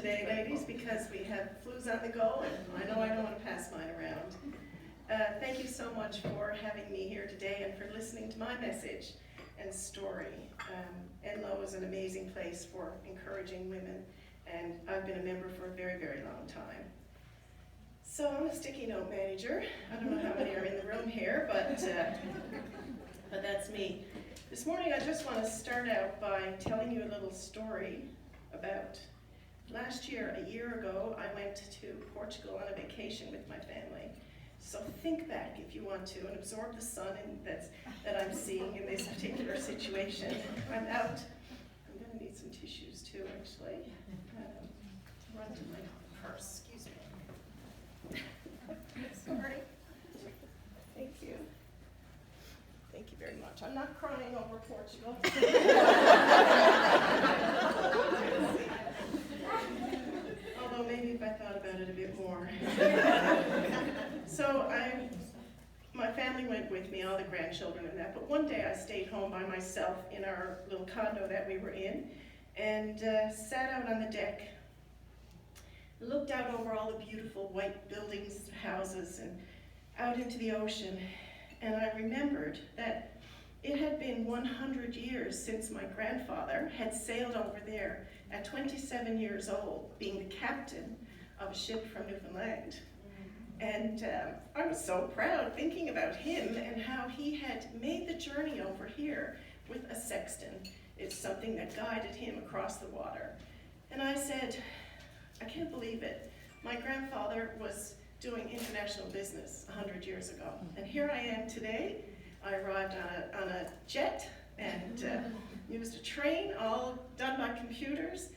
today, ladies, because we have flus on the go, and I know I don't want to pass mine around. Thank you so much for having me here today and for listening to my message and story. Enloe is an amazing place for encouraging women, and I've been a member for a very, very long time. So I'm a sticky note manager. I don't know how many are in the room here, but that's me. This morning I just want to start out by telling you a little story about last year, a year ago, I went to Portugal on a vacation with my family. So think back if you want to and absorb the sun that I'm seeing in this particular situation. I'm out. I'm going to need some tissues too, actually. Run to my purse, excuse me. Sorry. Thank you. Thank you very much. I'm not crying over Portugal. Although maybe if I thought about it a bit more. So my family went with me, all the grandchildren and that, but one day I stayed home by myself in our little condo that we were in and sat out on the deck, looked out over all the beautiful white buildings, houses, and out into the ocean. And I remembered that it had been 100 years since my grandfather had sailed over there at 27 years old, being the captain of a ship from Newfoundland. And I was so proud thinking about him and how he had made the journey over here with a sextant. It's something that guided him across the water. And I said, I can't believe it. My grandfather was doing international business 100 years ago. And here I am today. I arrived on a jet and used a train, all done by computers.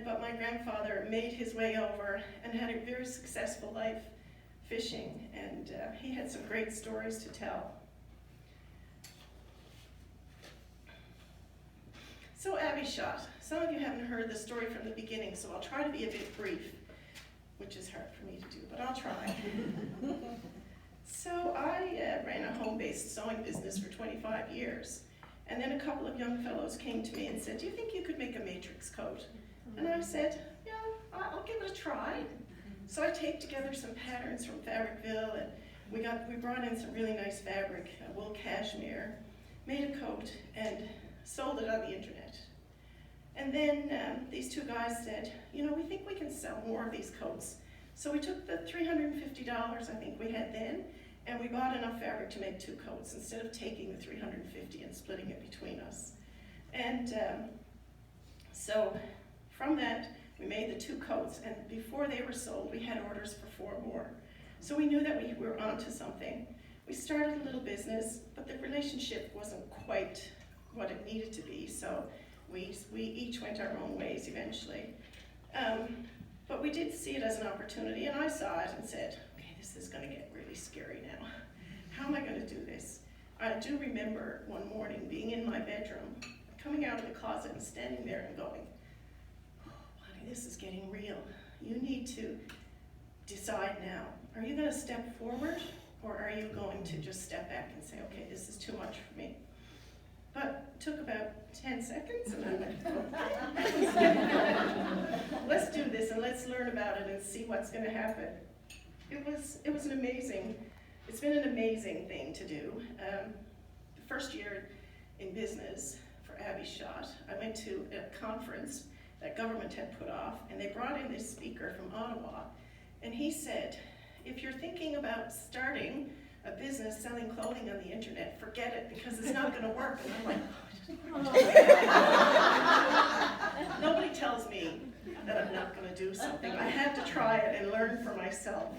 But my grandfather made his way over and had a very successful life fishing. And he had some great stories to tell. So Abby Schott. Some of you haven't heard the story from the beginning, so I'll try to be a bit brief, which is hard for me to do, but I'll try. So I ran a home-based sewing business for 25 years. And then a couple of young fellows came to me and said, do you think you could make a matrix coat? And I said, yeah, I'll give it a try. So I taped together some patterns from Fabricville, and we brought in some really nice fabric, wool cashmere, made a coat, and sold it on the internet. And then these two guys said, you know, we think we can sell more of these coats. So we took the $350 I think we had then, and we bought enough fabric to make 2 coats instead of taking the $350 and splitting it between us. And so from that, we made the 2 coats, and before they were sold, we had orders for 4 more. So we knew that we were onto something. We started a little business, but the relationship wasn't quite what it needed to be, so we each went our own ways eventually. But we did see it as an opportunity, and I saw it and said, okay, this is going to get really scary now. How am I going to do this? I do remember one morning being in my bedroom, coming out of the closet and standing there and going, oh, honey, this is getting real. You need to decide now. Are you going to step forward, or are you going to just step back and say, okay, this is too much for me? But it took about 10 seconds, and I went, okay. Let's do this, and let's learn about it and see what's going to happen. It's been an amazing thing to do. The first year in business for Abby Schott, I went to a conference that government had put off, and they brought in this speaker from Ottawa, and he said, if you're thinking about starting a business selling clothing on the internet, forget it, because it's not going to work. And I'm like, oh. Nobody tells me that I'm not going to do something. I had to try it and learn for myself.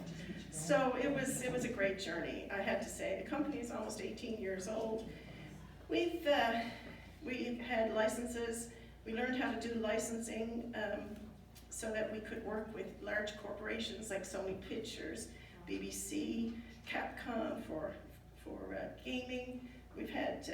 So it was a great journey, I have to say. The company is almost 18 years old. We've had licenses. We learned how to do licensing so that we could work with large corporations like Sony Pictures, BBC, Capcom for gaming. We've had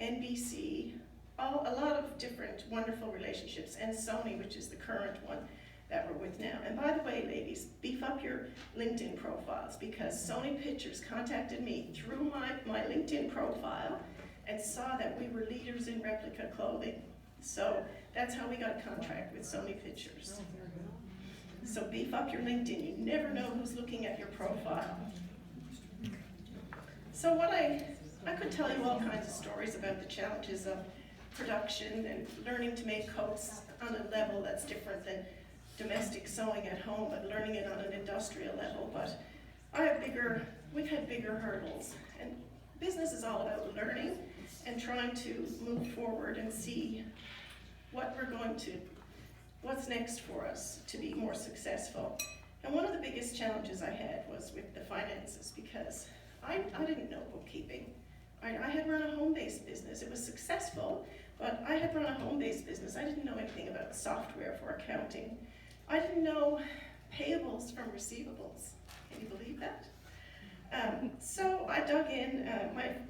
NBC, a lot of different wonderful relationships, and Sony, which is the current one that we're with now. And by the way, ladies, beef up your LinkedIn profiles, because Sony Pictures contacted me through my LinkedIn profile and saw that we were leaders in replica clothing. So that's how we got a contract with Sony Pictures. So beef up your LinkedIn. You never know who's looking at your profile. So I could tell you all kinds of stories about the challenges of production and learning to make coats on a level that's different than domestic sewing at home, but learning it on an industrial level. But we've had bigger hurdles. And business is all about learning and trying to move forward and see what's next for us to be more successful. And one of the biggest challenges I had was with the finances, because I didn't know bookkeeping. I had run a home-based business. It was successful, but I had run a home-based business. I didn't know anything about software for accounting. I didn't know payables from receivables. Can you believe that? So I dug in.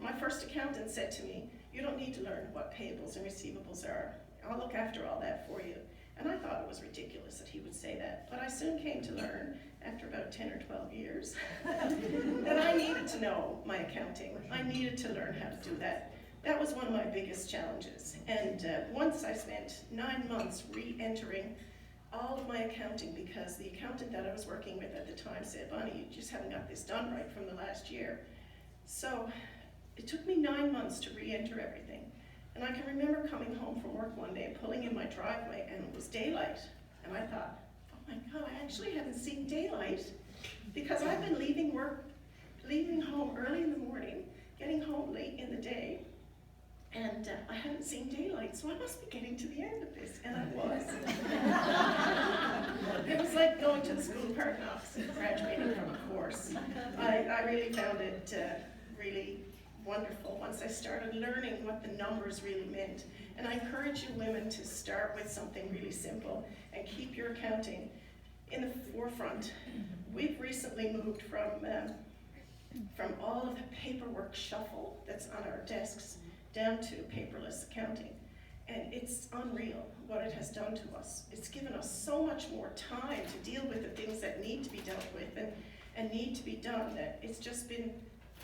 My first accountant said to me, "You don't need to learn what payables and receivables are. I'll look after all that for you." And I thought it was ridiculous that he would say that. But I soon came to learn, after about 10 or 12 years, that I needed to know my accounting. I needed to learn how to do that. That was one of my biggest challenges. And once I spent 9 months re-entering all of my accounting, because the accountant that I was working with at the time said, "Bonnie, you just haven't got this done right from the last year." So it took me 9 months to re-enter everything. And I can remember coming home from work one day, pulling in my driveway, and it was daylight. And I thought, oh my God, I actually haven't seen daylight, because I've been leaving home early in the morning, getting home late in the day, and I hadn't seen daylight, so I must be getting to the end of this, and I was. It was like going to the School of Hard Knocks and graduating from a course. I really found it really wonderful once I started learning what the numbers really meant. And I encourage you women to start with something really simple and keep your accounting in the forefront. We've recently moved from all of the paperwork shuffle that's on our desks down to paperless accounting. And it's unreal what it has done to us. It's given us so much more time to deal with the things that need to be dealt with and need to be done, that it's just been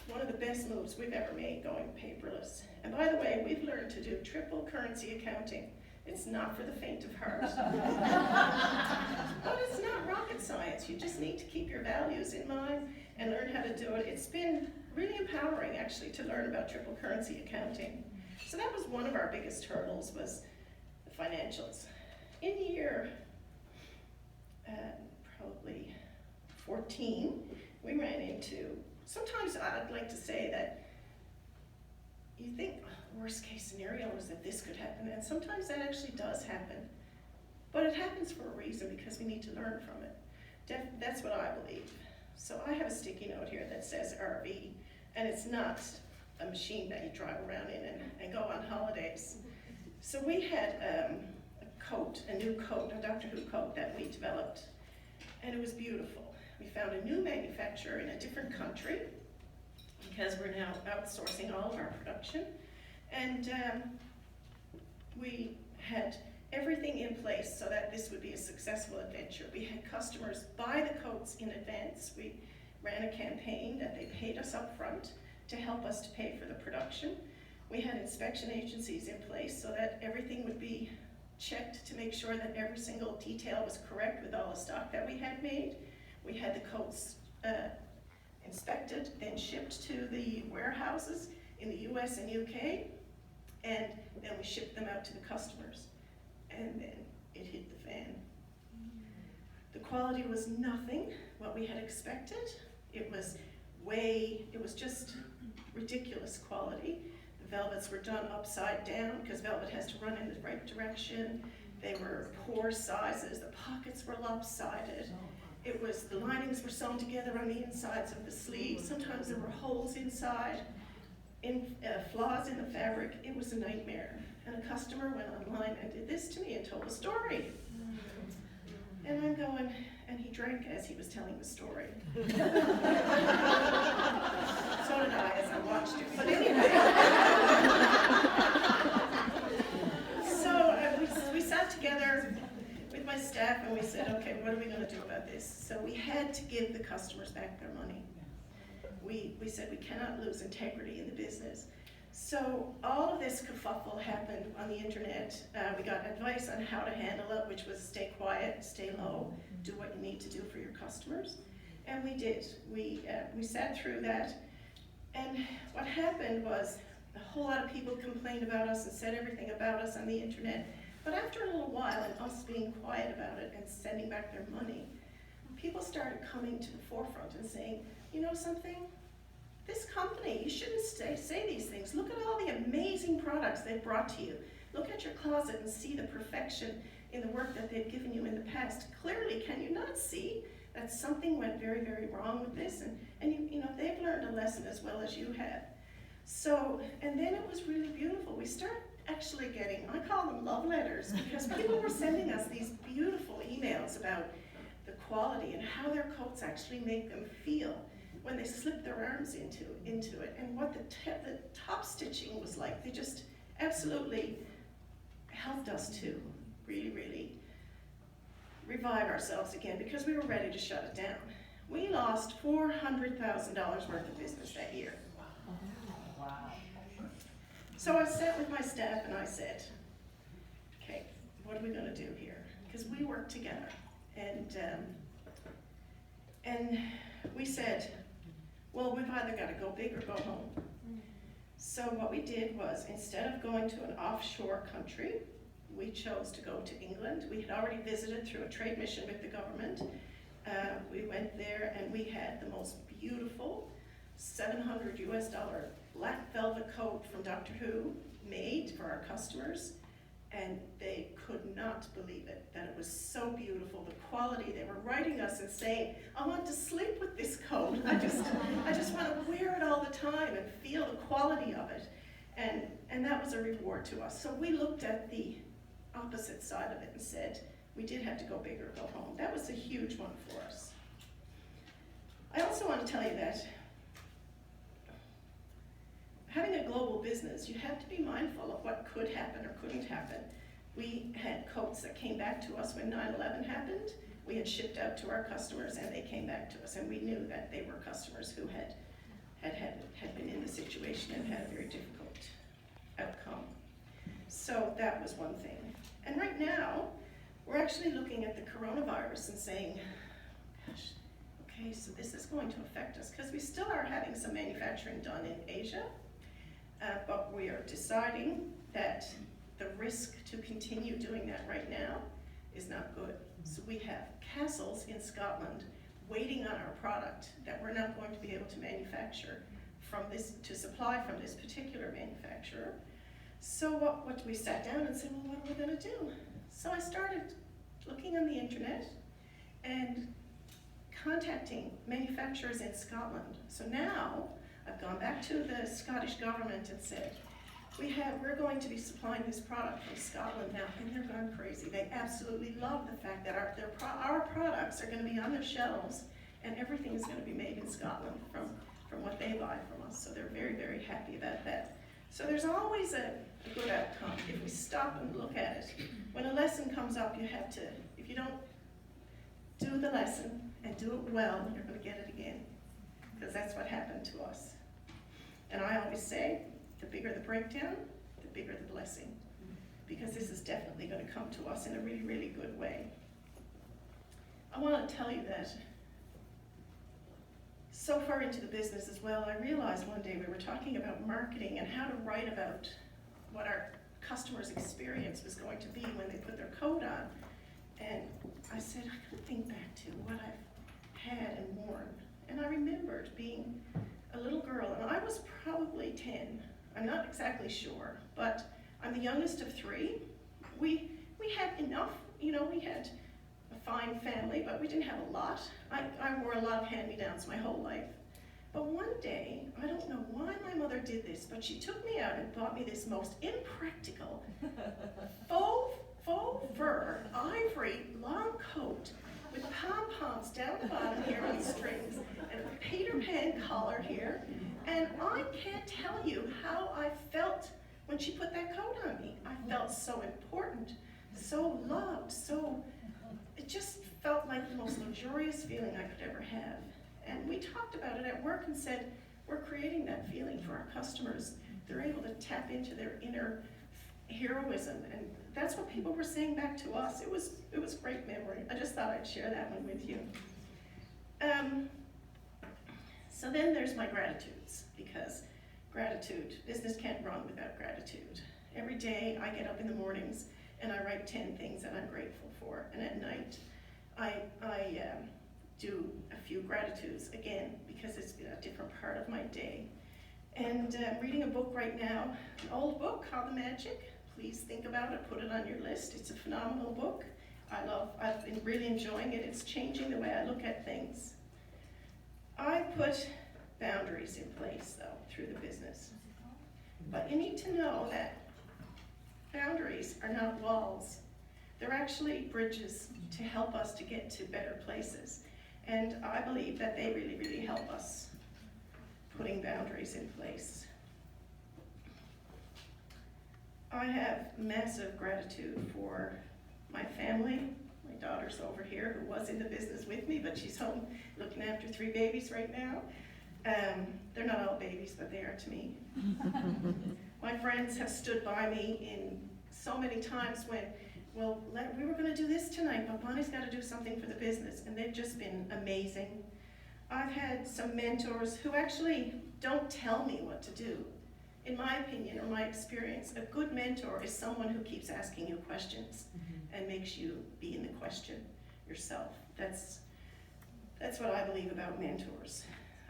one of the best moves we've ever made, going paperless. And by the way, we've learned to do triple currency accounting. It's not for the faint of heart. But it's not rocket science. You just need to keep your values in mind and learn how to do it. It's been really empowering, actually, to learn about triple currency accounting. So that was one of our biggest hurdles, was the financials. In year probably 14, we ran into, sometimes I'd like to say that you think, oh, worst case scenario is that this could happen, and sometimes that actually does happen. But it happens for a reason, because we need to learn from it. That's what I believe. So I have a sticky note here that says RV, and it's not a machine that you drive around in and go on holidays. So we had a new coat, a Doctor Who coat that we developed, and it was beautiful. We found a new manufacturer in a different country, because we're now outsourcing all of our production. And we had everything in place so that this would be a successful adventure. We had customers buy the coats in advance. We ran a campaign that they paid us up front to help us to pay for the production. We had inspection agencies in place so that everything would be checked to make sure that every single detail was correct with all the stock that we had made. We had the coats inspected, then shipped to the warehouses in the US and UK, and then we shipped them out to the customers. And then it hit the fan. The quality was nothing what we had expected. It was just ridiculous quality. The velvets were done upside down, because velvet has to run in the right direction. They were poor sizes. The pockets were lopsided. The linings were sewn together on the insides of the sleeves. Sometimes there were holes inside, flaws in the fabric. It was a nightmare. And a customer went online and did this to me and told a story. And I'm going, and he drank as he was telling the story. So did I, as I watched it. But anyway. So we sat together with my staff and we said, okay, what are we going to do about this? So we had to give the customers back their money. We said we cannot lose integrity in the business. So all of this kerfuffle happened on the internet. We got advice on how to handle it, which was stay quiet, stay low, do what you need to do for your customers. And we did. We sat through that. And what happened was a whole lot of people complained about us and said everything about us on the internet. But after a little while, and us being quiet about it and sending back their money, people started coming to the forefront and saying, you know something? This company, you shouldn't say these things. Look at all the amazing products they've brought to you. Look at your closet and see the perfection in the work that they've given you in the past. Clearly, can you not see that something went very, very wrong with this? And you know, they've learned a lesson as well as you have. So, and then it was really beautiful. We started actually getting, I call them love letters, because people were sending us these beautiful emails about the quality and how their coats actually make them feel when they slip their arms into it, and what the top stitching was like. They just absolutely helped us to really, really revive ourselves again, because we were ready to shut it down. We lost $400,000 worth of business that year. Wow. So I sat with my staff and I said, okay, what are we gonna do here? Because we work together. And we said, well, we've either got to go big or go home. So what we did was, instead of going to an offshore country, we chose to go to England. We had already visited through a trade mission with the government. We went there and we had the most beautiful $700 black velvet coat from Doctor Who made for our customers. And they could not believe it, that it was so beautiful, the quality. They were writing us and saying, I want to sleep with this coat. I just want to wear it all the time and feel the quality of it. And that was a reward to us. So we looked at the opposite side of it and said, we did have to go big or go home. That was a huge one for us. I also want to tell you that having a global business, you have to be mindful of what could happen or couldn't happen. We had coats that came back to us when 9/11 happened. We had shipped out to our customers and they came back to us, and we knew that they were customers who had been in the situation and had a very difficult outcome. So that was one thing. And right now, we're actually looking at the coronavirus and saying, gosh, okay, so this is going to affect us, because we still are having some manufacturing done in Asia. But we are deciding that the risk to continue doing that right now is not good. So we have castles in Scotland waiting on our product that we're not going to be able to manufacture to supply from this particular manufacturer. So what we sat down and said, well, what are we gonna do? So I started looking on the internet and contacting manufacturers in Scotland. So now, I've gone back to the Scottish government and said, we're going to be supplying this product from Scotland now, and they're going crazy. They absolutely love the fact that our products are going to be on their shelves, and everything is going to be made in Scotland from what they buy from us. So they're very, very happy about that. So there's always a good outcome if we stop and look at it. When a lesson comes up, you have to, if you don't do the lesson and do it well, you're going to get it again, because that's what happened to us. And I always say, the bigger the breakdown, the bigger the blessing, because this is definitely going to come to us in a really, really good way. I want to tell you that so far into the business as well, I realized one day we were talking about marketing and how to write about what our customers' experience was going to be when they put their coat on. And I said, I gotta think back to what I've had and worn. And I remembered being a little girl, and I was probably 10. I'm not exactly sure, but I'm the youngest of 3. We had enough, you know, we had a fine family, but we didn't have a lot. I wore a lot of hand-me-downs my whole life. But one day, I don't know why my mother did this, but she took me out and bought me this most impractical faux fur, ivory, long coat with pom-poms down the bottom here on strings, and a Peter Pan collar here. And I can't tell you how I felt when she put that coat on me. I felt so important, so loved, it just felt like the most luxurious feeling I could ever have. And we talked about it at work and said, we're creating that feeling for our customers they're able to tap into their inner heroism, and that's what people were saying back to us. It was great memory. I just thought I'd share that one with you. So then there's my gratitudes, because gratitude, business can't run without gratitude. Every day I get up in the mornings and I write 10 things that I'm grateful for, and at night I do a few gratitudes again, because it's been a different part of my day. And I'm reading a book right now, an old book called The Magic. Please think about it, put it on your list. It's a phenomenal book. I've been really enjoying it. It's changing the way I look at things. I put boundaries in place, though, through the business. But you need to know that boundaries are not walls. They're actually bridges to help us to get to better places. And I believe that they really, really help us putting boundaries in place. I have massive gratitude for my family. My daughter's over here, who was in the business with me, but she's home looking after 3 babies right now. They're not all babies, but they are to me. My friends have stood by me in so many times when, well, we were going to do this tonight, but Bonnie's got to do something for the business, and they've just been amazing. I've had some mentors who actually don't tell me what to do. In my opinion, or my experience, a good mentor is someone who keeps asking you questions and makes you be in the question yourself. That's what I believe about mentors.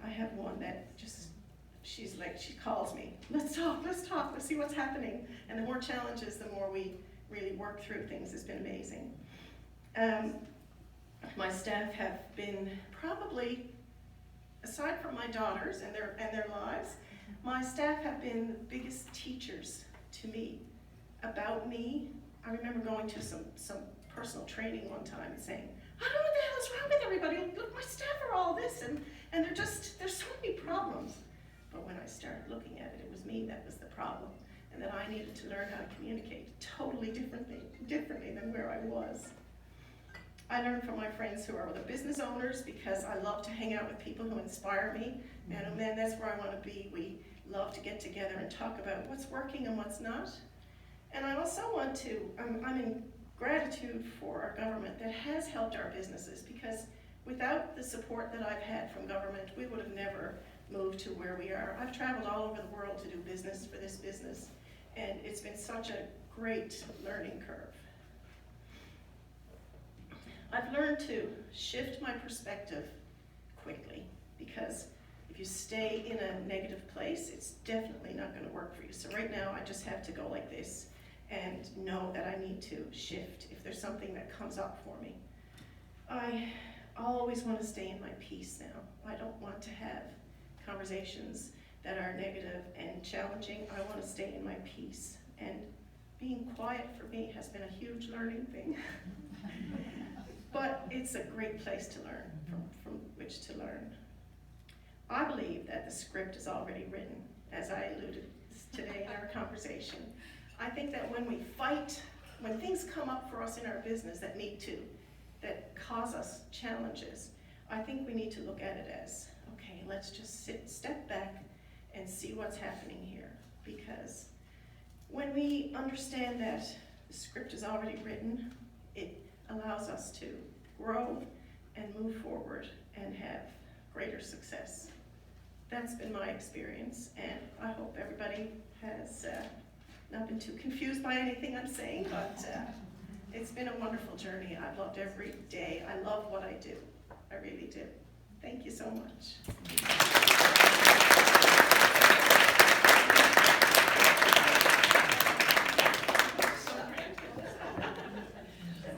I have one that just, she calls me, let's talk, let's see what's happening. And the more challenges, the more we really work through things. Has been amazing. My staff have been probably, aside from my daughters and their lives, my staff have been the biggest teachers to me about me. I remember going to some personal training one time and saying, I don't know what the hell is wrong with everybody. Look, my staff are all this, and there's so many problems. But when I started looking at it, it was me that was the problem, and that I needed to learn how to communicate totally differently than where I was. I learned from my friends who are the business owners, because I love to hang out with people who inspire me. Man, oh man, that's where I want to be. We love to get together and talk about what's working and what's not. And I also want to, I'm in gratitude for our government that has helped our businesses, because without the support that I've had from government, we would have never moved to where we are. I've traveled all over the world to do business for this business, and it's been such a great learning curve. I've learned to shift my perspective quickly, because if you stay in a negative place, it's definitely not going to work for you. So right now, I just have to go like this and know that I need to shift if there's something that comes up for me. I always want to stay in my peace now. I don't want to have conversations that are negative and challenging. I want to stay in my peace. And being quiet for me has been a huge learning thing. But it's a great place to learn, from which to learn. I believe that the script is already written, as I alluded today in our conversation. I think that when we fight, when things come up for us in our business that cause us challenges, I think we need to look at it as, okay, let's just step back and see what's happening here. Because when we understand that the script is already written, it allows us to grow and move forward and have greater success. That's been my experience, and I hope everybody has not been too confused by anything I'm saying, but it's been a wonderful journey. I've loved every day. I love what I do. I really do. Thank you so much.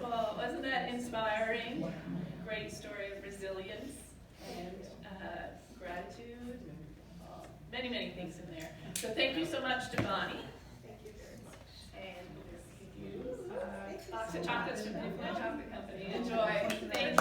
Well, wasn't that inspiring? Great story of resilience and gratitude. Many, many things in there. So thank you so much to Bonnie. Thank you very much. And we'll give you a box of chocolates from the Infinite Chocolate Company. Enjoy. Thank you.